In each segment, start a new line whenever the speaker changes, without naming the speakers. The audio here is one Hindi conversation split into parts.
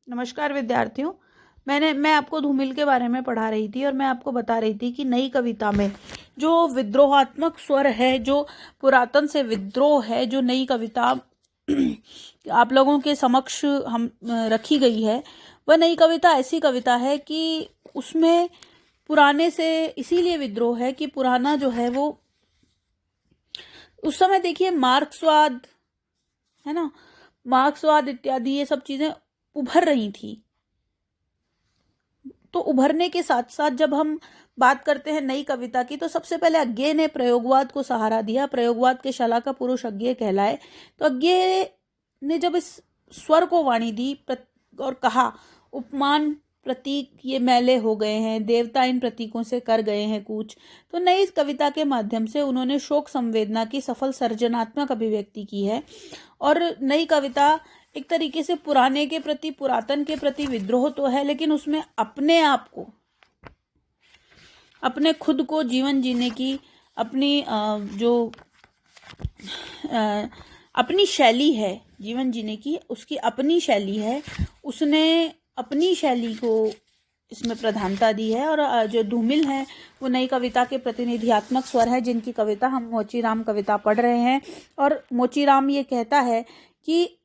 नमस्कार विद्यार्थियों। मैं आपको धूमिल के बारे में पढ़ा रही थी और मैं आपको बता रही थी कि नई कविता में जो विद्रोहात्मक स्वर है, जो पुरातन से विद्रोह है, जो नई कविता आप लोगों के समक्ष हम रखी गई है, वह नई कविता ऐसी कविता है कि उसमें पुराने से इसीलिए विद्रोह है कि पुराना जो है वो उस समय देखिए मार्क्सवाद है ना, मार्क्सवाद इत्यादि ये सब चीजें उभर रही थी। तो उभरने के साथ साथ जब हम बात करते हैं नई कविता की, तो सबसे पहले अज्ञे ने प्रयोगवाद को सहारा दिया। प्रयोगवाद के शला का पुरुष अज्ञे कहलाए। तो अज्ञे ने जब इस स्वर को वाणी दी और कहा, उपमान प्रतीक ये मैले हो गए हैं, देवता इन प्रतीकों से कर गए हैं कूच। तो नई कविता के माध्यम से उन्होंने शोक संवेदना की सफल सर्जनात्मक अभिव्यक्ति की है। और नई कविता एक तरीके से पुराने के प्रति, पुरातन के प्रति विद्रोह तो है, लेकिन उसमें अपने आप को, अपने खुद को जीवन जीने की अपनी अपनी शैली है जीवन जीने की, उसकी अपनी शैली है। उसने अपनी शैली को इसमें प्रधानता दी है। और जो धूमिल है वो नई कविता के प्रतिनिधियात्मक स्वर है, जिनकी कविता हम मोचीराम कविता पढ़ रहे हैं। और मोचीराम ये कहता है कि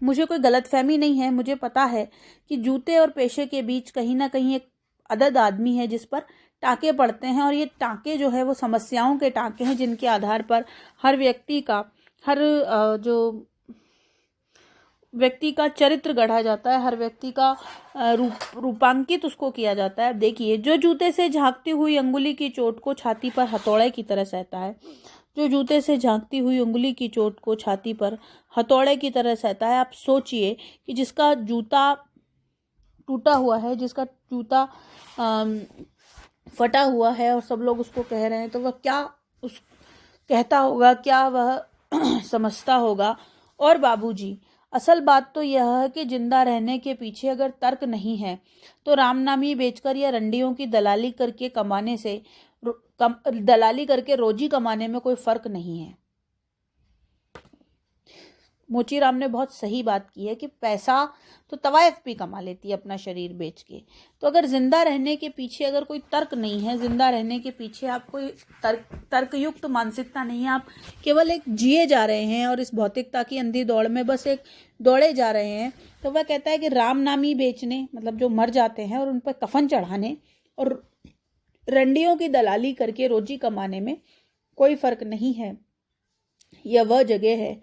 मुझे कोई गलतफहमी नहीं है, मुझे पता है कि जूते और पेशे के बीच कहीं ना कहीं एक अदद आदमी है जिस पर टाँके पड़ते हैं। और ये टाँके जो है वो समस्याओं के टाँके हैं, जिनके आधार पर हर व्यक्ति का, हर जो व्यक्ति का चरित्र गढ़ा जाता है, हर व्यक्ति का रूपांकित उसको किया जाता है। देखिए, जो जूते से झांकती हुई अंगुली की चोट को छाती पर हथौड़े की तरह सहता है, जो जूते से झांकती हुई उंगली की चोट को छाती पर हथौड़े की तरह सहता है। आप सोचिए कि जिसका जूता टूटा हुआ है, जिसका जूता फटा हुआ है और सब लोग उसको कह रहे हैं, तो वह क्या उस कहता होगा, क्या वह समझता होगा। और बाबूजी, असल बात तो यह है कि जिंदा रहने के पीछे अगर तर्क नहीं है तो रामनामी बेचकर या रंडियों की दलाली करके कमाने से दलाली करके रोजी कमाने में कोई फर्क नहीं है। मोचीराम ने बहुत सही बात की है कि पैसा तो तवायफ भी कमा लेती है अपना शरीर बेच के। तो अगर जिंदा रहने के पीछे अगर कोई तर्क नहीं है, जिंदा रहने के पीछे आप कोई तर्कयुक्त मानसिकता नहीं है, आप केवल एक जिए जा रहे हैं और इस भौतिकता की अंधी दौड़ में बस एक दौड़े जा रहे हैं, तो वह कहता है कि राम नामी बेचने, मतलब जो मर जाते हैं और उन पर कफन चढ़ाने और रंडियों की दलाली करके रोजी कमाने में कोई फर्क नहीं है। यह वह जगह है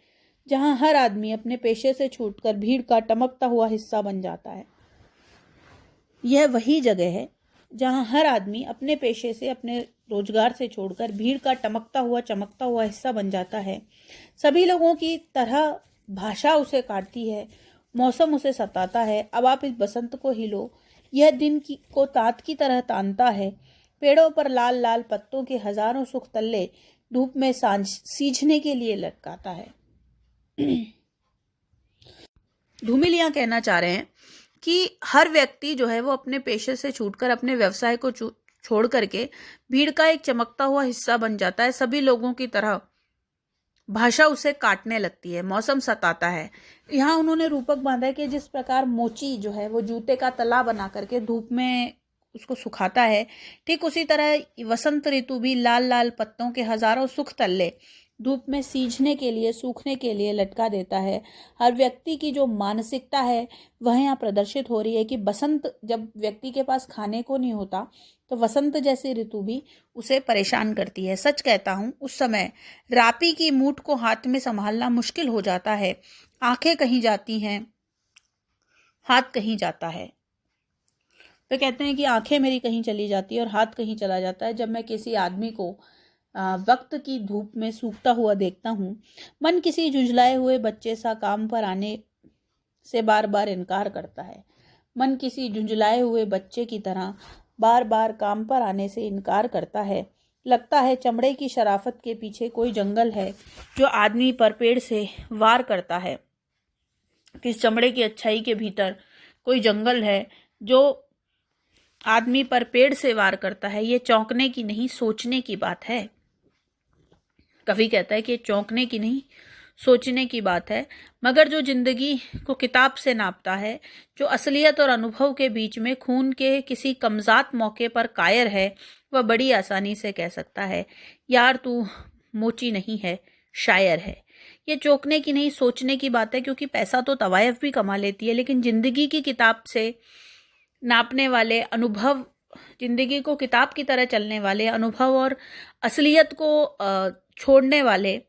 जहां हर आदमी अपने पेशे से छूटकर भीड़ का टमकता हुआ हिस्सा बन जाता है। यह वही जगह है जहां हर आदमी अपने पेशे से, अपने रोजगार से छोड़कर भीड़ का टमकता हुआ, चमकता हुआ हिस्सा बन जाता है। सभी लोगों की तरह भाषा उसे काटती है, मौसम उसे सताता है। अब आप इस बसंत को ही लो, यह दिन को तात की तरह तानता है। पेड़ों पर लाल लाल पत्तों के हजारों सुख तल्ले धूप में सींचने के लिए लटकाता है। धूमिल यहाँ कहना चाह रहे हैं कि हर व्यक्ति जो है वो अपने पेशे से छूटकर, अपने व्यवसाय को छोड़ करके भीड़ का एक चमकता हुआ हिस्सा बन जाता है। सभी लोगों की तरह भाषा उसे काटने लगती है, मौसम सताता है। यहाँ उन्होंने रूपक बांधा है कि जिस प्रकार मोची जो है वो जूते का तला बना करके धूप में उसको सुखाता है, ठीक उसी तरह वसंत ऋतु भी लाल लाल पत्तों के हजारों सुख तल्ले धूप में सींचने के लिए, सूखने के लिए लटका देता है। हर व्यक्ति की जो मानसिकता है वह यहाँ प्रदर्शित हो रही है कि बसंत जब व्यक्ति के पास खाने को नहीं होता, तो वसंत जैसी ऋतु भी उसे परेशान करती है। सच कहता हूँ, उस समय रापी की मूठ को हाथ में संभालना मुश्किल हो जाता है। आंखें कहीं जाती हैं, हाथ कहीं जाता है। वे कहते हैं कि आंखें मेरी कहीं चली जाती है और हाथ कहीं चला जाता है जब मैं किसी आदमी को वक्त की धूप में सूखता हुआ देखता हूँ। मन किसी झुंझलाए हुए बच्चे सा काम पर आने से बार बार इनकार करता है। मन किसी झुंझलाए हुए बच्चे की तरह बार बार काम पर आने से इनकार करता है। लगता है चमड़े की शराफत के पीछे कोई जंगल है जो आदमी पर पेड़ से वार करता है। किस चमड़े की अच्छाई के भीतर कोई जंगल है जो आदमी पर पेड़ से वार करता है। ये चौंकने की नहीं, सोचने की बात है। कवि कहता है कि चौंकने की नहीं, सोचने की बात है। मगर जो जिंदगी को किताब से नापता है, जो असलियत और अनुभव के बीच में खून के किसी कमजात मौके पर कायर है, वह बड़ी आसानी से कह सकता है, यार तू मोची नहीं है, शायर है। ये चौंकने की नहीं, सोचने की बात है, क्योंकि पैसा तो तवायफ भी कमा लेती है, लेकिन जिंदगी की किताब से नापने वाले अनुभव, जिंदगी को किताब की तरह चलने वाले अनुभव और असलियत को छोड़ने वाले,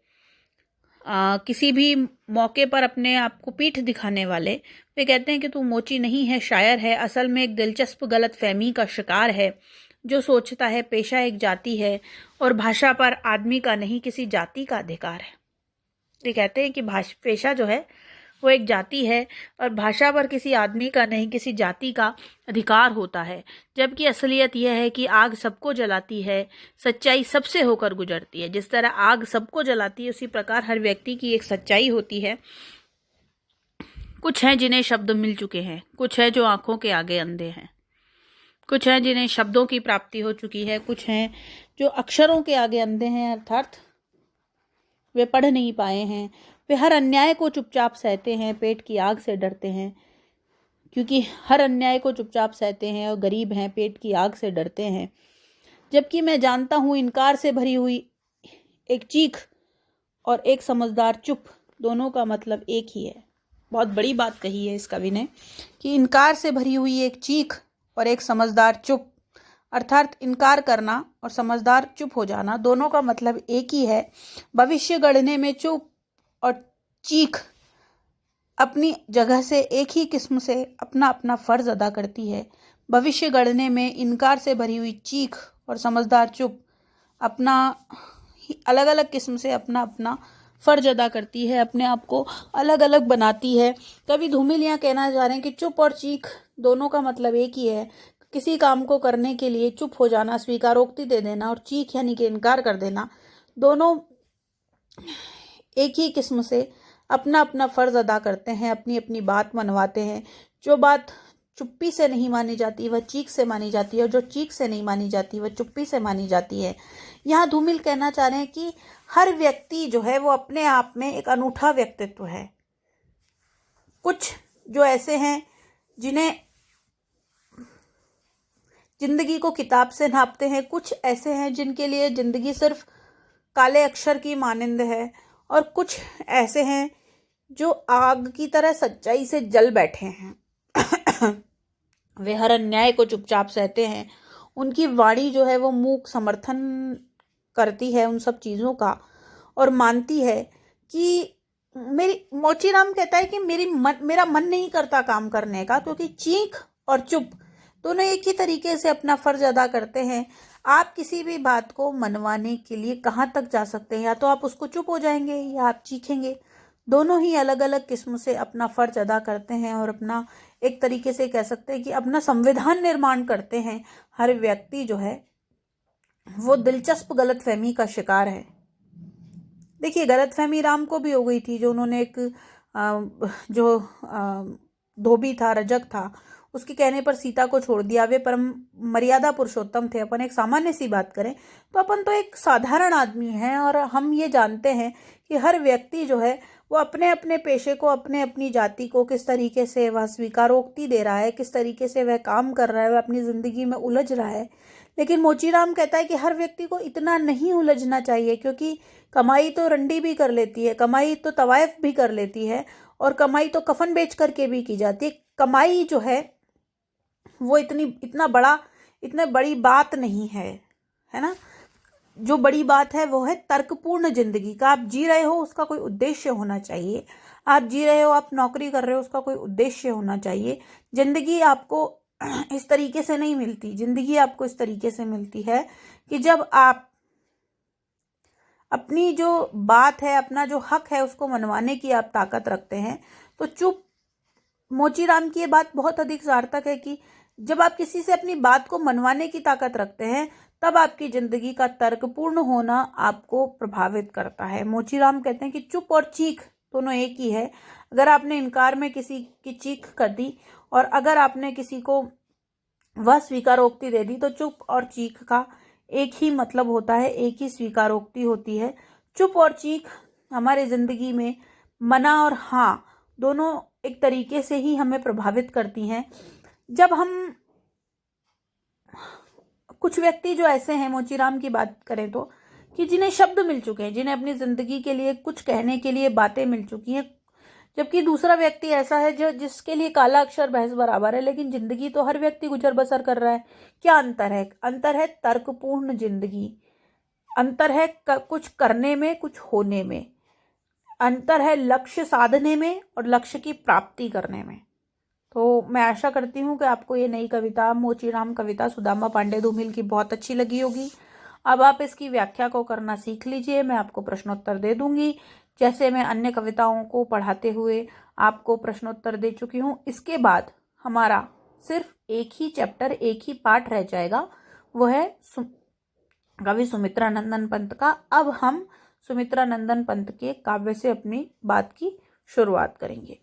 किसी भी मौके पर अपने आप को पीठ दिखाने वाले, वे कहते हैं कि तू मोची नहीं है, शायर है। असल में एक दिलचस्प गलत फहमी का शिकार है, जो सोचता है पेशा एक जाति है और भाषा पर आदमी का नहीं, किसी जाति का अधिकार है। ये कहते हैं कि पेशा जो है वो एक जाति है और भाषा पर किसी आदमी का नहीं, किसी जाति का अधिकार होता है। जबकि असलियत यह है कि आग सबको जलाती है, सच्चाई सबसे होकर गुजरती है। जिस तरह आग सबको जलाती है, उसी प्रकार हर व्यक्ति की एक सच्चाई होती है। कुछ हैं जिन्हें शब्द मिल चुके हैं, कुछ है जो आंखों के आगे अंधे हैं, कुछ हैं जिन्हें शब्दों की प्राप्ति हो चुकी है, कुछ हैं जो अक्षरों के आगे अंधे हैं, अर्थात वे पढ़ नहीं पाए हैं। वे हर अन्याय को चुपचाप सहते हैं, पेट की आग से डरते हैं, क्योंकि हर अन्याय को चुपचाप सहते हैं और गरीब हैं, पेट की आग से डरते हैं। जबकि मैं जानता हूं इनकार से भरी हुई एक चीख और एक समझदार चुप, दोनों का मतलब एक ही है। बहुत बड़ी बात कही है इस कवि ने कि इनकार से भरी हुई एक चीख और एक समझदार चुप, अर्थात इनकार करना और समझदार चुप हो जाना, दोनों का मतलब एक ही है। भविष्य गढ़ने में चुप और चीख अपनी जगह से एक ही किस्म से अपना अपना फर्ज अदा करती है। भविष्य गढ़ने में इनकार से भरी हुई चीख और समझदार चुप अपना अलग अलग किस्म से अपना अपना फर्ज अदा करती है, अपने आप को अलग अलग बनाती है। कवि धूमिल यहाँ कहना चाह रहे हैं कि चुप और चीख दोनों का मतलब एक ही है। किसी काम को करने के लिए चुप हो जाना, स्वीकारोक्ति दे देना, और चीख यानी कि इनकार कर देना, दोनों एक ही किस्म से अपना अपना फर्ज अदा करते हैं, अपनी अपनी बात मनवाते हैं। जो बात चुप्पी से नहीं मानी जाती वह चीख से मानी जाती है, और जो चीख से नहीं मानी जाती वह चुप्पी से मानी जाती है। यहाँ धूमिल कहना चाह रहे हैं कि हर व्यक्ति जो है वो अपने आप में एक अनूठा व्यक्तित्व है। कुछ जो ऐसे हैं जिन्हें जिंदगी को किताब से नापते हैं, कुछ ऐसे हैं जिनके लिए जिंदगी सिर्फ काले अक्षर की मानिंद है, और कुछ ऐसे हैं जो आग की तरह सच्चाई से जल बैठे हैं। वे हर अन्याय को चुपचाप सहते हैं। उनकी वाणी जो है वो मूक समर्थन करती है उन सब चीज़ों का, और मानती है कि मोचीराम कहता है कि मेरा मन नहीं करता काम करने का, क्योंकि चीख और चुप दोनों एक ही तरीके से अपना फर्ज अदा करते हैं। आप किसी भी बात को मनवाने के लिए कहाँ तक जा सकते हैं, या तो आप उसको चुप हो जाएंगे या आप चीखेंगे। दोनों ही अलग अलग किस्म से अपना फर्ज अदा करते हैं और अपना एक तरीके से कह सकते हैं कि अपना संविधान निर्माण करते हैं। हर व्यक्ति जो है वो दिलचस्प गलतफहमी का शिकार है। देखिए, गलतफहमी राम को भी हो गई थी, जो उन्होंने एक जो धोबी था, रजक था, उसके कहने पर सीता को छोड़ दिया। वे परम मर्यादा पुरुषोत्तम थे। अपन एक सामान्य सी बात करें तो अपन तो एक साधारण आदमी हैं, और हम ये जानते हैं कि हर व्यक्ति जो है वो अपने अपने पेशे को, अपने अपनी जाति को किस तरीके से वह स्वीकारोक्ति दे रहा है, किस तरीके से वह काम कर रहा है, वह अपनी जिंदगी में उलझ रहा है। लेकिन मोचीराम कहता है कि हर व्यक्ति को इतना नहीं उलझना चाहिए, क्योंकि कमाई तो रंडी भी कर लेती है, कमाई तो तवायफ भी कर लेती है, और कमाई तो कफन बेच करके भी की जाती है। कमाई जो है वो इतनी बड़ी बात नहीं है ना। जो बड़ी बात है वो है तर्कपूर्ण जिंदगी का। आप जी रहे हो, उसका कोई उद्देश्य होना चाहिए। आप जी रहे हो, आप नौकरी कर रहे हो, उसका कोई उद्देश्य होना चाहिए। जिंदगी आपको इस तरीके से नहीं मिलती। जिंदगी आपको इस तरीके से मिलती है कि जब आप अपनी जो बात है, अपना जो हक है, उसको मनवाने की आप ताकत रखते हैं। तो चुप, मोचीराम की ये बात बहुत अधिक सार्थक है कि जब आप किसी से अपनी बात को मनवाने की ताकत रखते हैं, तब आपकी जिंदगी का तर्कपूर्ण होना आपको प्रभावित करता है। मोचीराम कहते हैं कि चुप और चीख दोनों एक ही है। अगर आपने इनकार में किसी की चीख कर दी, और अगर आपने किसी को वह स्वीकारोक्ति दे दी, तो चुप और चीख का एक ही मतलब होता है, एक ही स्वीकारोक्ति होती है। चुप और चीख हमारे जिंदगी में मना और हाँ दोनों एक तरीके से ही हमें प्रभावित करती हैं। जब हम कुछ व्यक्ति जो ऐसे हैं, मोचीराम की बात करें तो, कि जिन्हें शब्द मिल चुके हैं, जिन्हें अपनी जिंदगी के लिए कुछ कहने के लिए बातें मिल चुकी हैं, जबकि दूसरा व्यक्ति ऐसा है जो जिसके लिए काला अक्षर भैंस बराबर है, लेकिन जिंदगी तो हर व्यक्ति गुजर बसर कर रहा है। क्या अंतर है? अंतर है तर्कपूर्ण जिंदगी, अंतर है कुछ करने में, कुछ होने में, अंतर है लक्ष्य साधने में और लक्ष्य की प्राप्ति करने में। तो मैं आशा करती हूँ कि आपको ये नई कविता, मोचीराम कविता सुदामा पांडे धूमिल की, बहुत अच्छी लगी होगी। अब आप इसकी व्याख्या को करना सीख लीजिए। मैं आपको प्रश्नोत्तर दे दूंगी, जैसे मैं अन्य कविताओं को पढ़ाते हुए आपको प्रश्नोत्तर दे चुकी हूँ। इसके बाद हमारा सिर्फ एक ही चैप्टर, एक ही पार्ट रह जाएगा, वो है कवि सुमित्रा नंदन पंत का। अब हम सुमित्रा नंदन पंत के काव्य से अपनी बात की शुरुआत करेंगे।